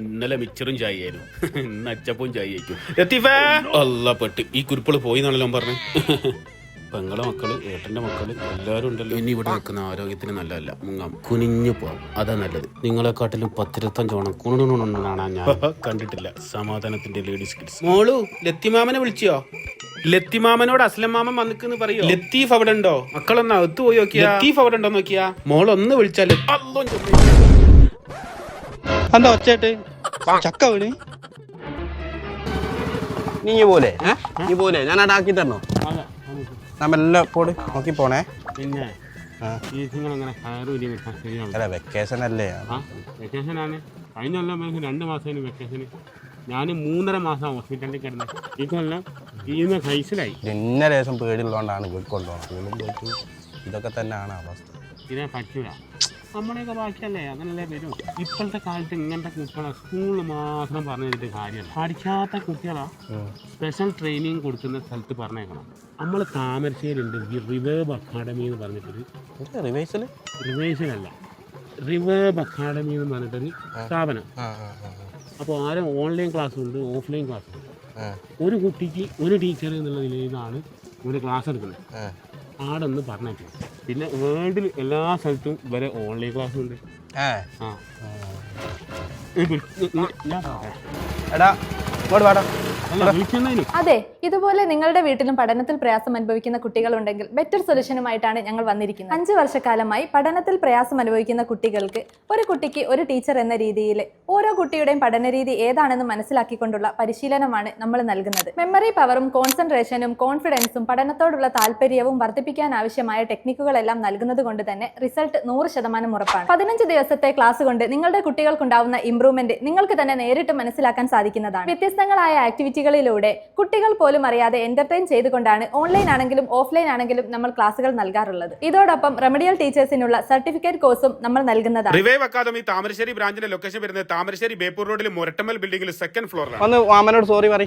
ഇന്നലെ മിച്ചറും ചായയായിരുന്നു. ഇന്ന് അച്ചപ്പവും ചായയായിരിക്കും. ലത്തീഫേ അല്ല പെട്ട് ഈ കുരുപ്പിള് പോയി എന്നാണല്ലോ പറഞ്ഞു. പെങ്ങളെ മക്കള് ഏട്ടന്റെ മക്കള് എല്ലാരും ഉണ്ടല്ലോ. ഇനി ഇവിടെ നിൽക്കുന്ന ആരോഗ്യത്തിന് നല്ലതല്ല. മുങ്ങാം കുനിഞ്ഞു പോവാം, അതാ നല്ലത്. നിങ്ങളെക്കാട്ടിലും 10-25 കുണുണുണാണ് ഞാൻ കണ്ടിട്ടില്ല. സമാധാനത്തിന്റെ ലേഡീസ് കിഡ്സ്. മോളു ലത്തിമാമനെ വിളിച്ചോ? ലത്തിമാമനോട് അസ്ലം മാമൻ വന്നിക്കെന്ന് പറയോ? ലത്തീഫ് അവിടെ ഉണ്ടോ? മക്കളൊന്ന് അകത്ത് പോയി നോക്കിയാ. ലത്തീഫ് അവിടെ ഉണ്ടോ നോക്കിയാ. മോളൊന്ന് വിളിച്ചാല് എന്താ ഒച്ചയായിട്ട് ചക്ക വീണ് നീ പോലെ ഞാൻ അടാക്കി തരണോ? നമ്മെല്ലാം പോട് നോക്കി പോണേ. പിന്നെ അല്ല വെക്കേഷൻ അല്ലേ? വെക്കേഷനാണ്. കഴിഞ്ഞ കൊല്ലം 2 മാസത്തിന് വെക്കേഷന്. ഞാൻ 3.5 മാസം ഹോസ്പിറ്റലിൽ കിടന്നത്. ഈ കൊല്ലം ഈന്ന് കഴിച്ചിലായി. ഇന്ന ലേശം പേടിയുള്ളതുകൊണ്ടാണ് കൊണ്ടുപോകണം. പോയിട്ട് ഇതൊക്കെ തന്നെയാണ് അവസ്ഥ. ഇതിനെ പറ്റൂല. നമ്മളെയൊക്കെ ബാക്കിയല്ലേ അങ്ങനല്ലേ വരും. ഇപ്പോഴത്തെ കാലത്ത് ഇങ്ങനത്തെ കുട്ടികളെ സ്കൂളിൽ മാത്രം പറഞ്ഞു തന്നിട്ട് കാര്യമല്ല. പഠിക്കാത്ത കുട്ടികളാ സ്പെഷ്യൽ ട്രെയിനിങ് കൊടുക്കുന്ന സ്ഥലത്ത് പറഞ്ഞേക്കണം. നമ്മൾ താമരശ്ശേരിയുണ്ട് ഈ റിവേബ് അക്കാഡമി എന്ന് പറഞ്ഞിട്ടൊരു റിവേഴ്സലല്ല റിവേബ് അക്കാഡമി എന്ന് പറഞ്ഞിട്ടൊരു സ്ഥാപനം. അപ്പോൾ ആരും ഓൺലൈൻ ക്ലാസ് ഉണ്ട്, ഓഫ്ലൈൻ ക്ലാസ് ഉണ്ട്. ഒരു കുട്ടിക്ക് ഒരു ടീച്ചർ എന്നുള്ള നിലയിലാണ് ഒരു ക്ലാസ് എടുക്കുന്നത്. ആടെ ഒന്ന് പറഞ്ഞേക്കും. പിന്നെ വേൾഡിൽ എല്ലാ സ്ഥലത്തും വരെ ഓൺലൈൻ ക്ലാസ് ഉണ്ട്. എടാ ഇങ്ങോട്ട് വാടാ. അതെ, ഇതുപോലെ നിങ്ങളുടെ വീട്ടിലും പഠനത്തിൽ പ്രയാസം അനുഭവിക്കുന്ന കുട്ടികളുണ്ടെങ്കിൽ ബെറ്റർ സൊല്യൂഷനുമായിട്ടാണ് ഞങ്ങൾ വന്നിരിക്കുന്നത്. 5 വർഷക്കാലമായി പഠനത്തിൽ പ്രയാസം അനുഭവിക്കുന്ന കുട്ടികൾക്ക് ഒരു കുട്ടിക്ക് ഒരു ടീച്ചർ എന്ന രീതിയിൽ ഓരോ കുട്ടിയുടെയും പഠനരീതി ഏതാണെന്ന് മനസ്സിലാക്കിക്കൊണ്ടുള്ള പരിശീലനമാണ് നമ്മൾ നൽകുന്നത്. മെമ്മറി പവറും കോൺസെൻട്രേഷനും കോൺഫിഡൻസും പഠനത്തോടുള്ള താല്പര്യവും വർദ്ധിപ്പിക്കാൻ ആവശ്യമായ ടെക്നിക്കുകളെല്ലാം നൽകുന്നത് കൊണ്ട് തന്നെ റിസൾട്ട് 100% ഉറപ്പാണ്. 15 ദിവസത്തെ ക്ലാസ് കൊണ്ട് നിങ്ങളുടെ കുട്ടികൾക്കുണ്ടാവുന്ന ഇംപ്രൂവ്മെന്റ് നിങ്ങൾക്ക് തന്നെ നേരിട്ട് മനസ്സിലാക്കാൻ സാധിക്കുന്നതാണ്. വ്യത്യസ്തങ്ങളായ ആക്ടിവിറ്റികളിലൂടെ കുട്ടികൾ പോലും അറിയാതെ എന്റർടൈൻ ചെയ്തുകൊണ്ടാണ് ഓൺലൈൻ ആണെങ്കിലും ഓഫ്ലൈൻ ആണെങ്കിലും നമ്മൾ ക്ലാസുകൾ നൽകാറുള്ളത്. ഇതോടൊപ്പം റെമഡിയൽ ടീച്ചേഴ്സിനുള്ള സർട്ടിഫിക്കറ്റ് കോഴ്സും നമ്മൾ നൽകുന്നതാണ്. റിവൈവ് അക്കാദമി താമരശ്ശേരി ബ്രാഞ്ചിന്റെ ലൊക്കേഷൻ വരുന്നത് താമരശ്ശേരി ബേപ്പൂർ റോഡിൽ മൊരട്ടമ്മൽ ബിൽഡിംഗിൽ 2nd ഫ്ലോറിലാണ്. ഒന്ന് മാമനോട് സോറി പറ.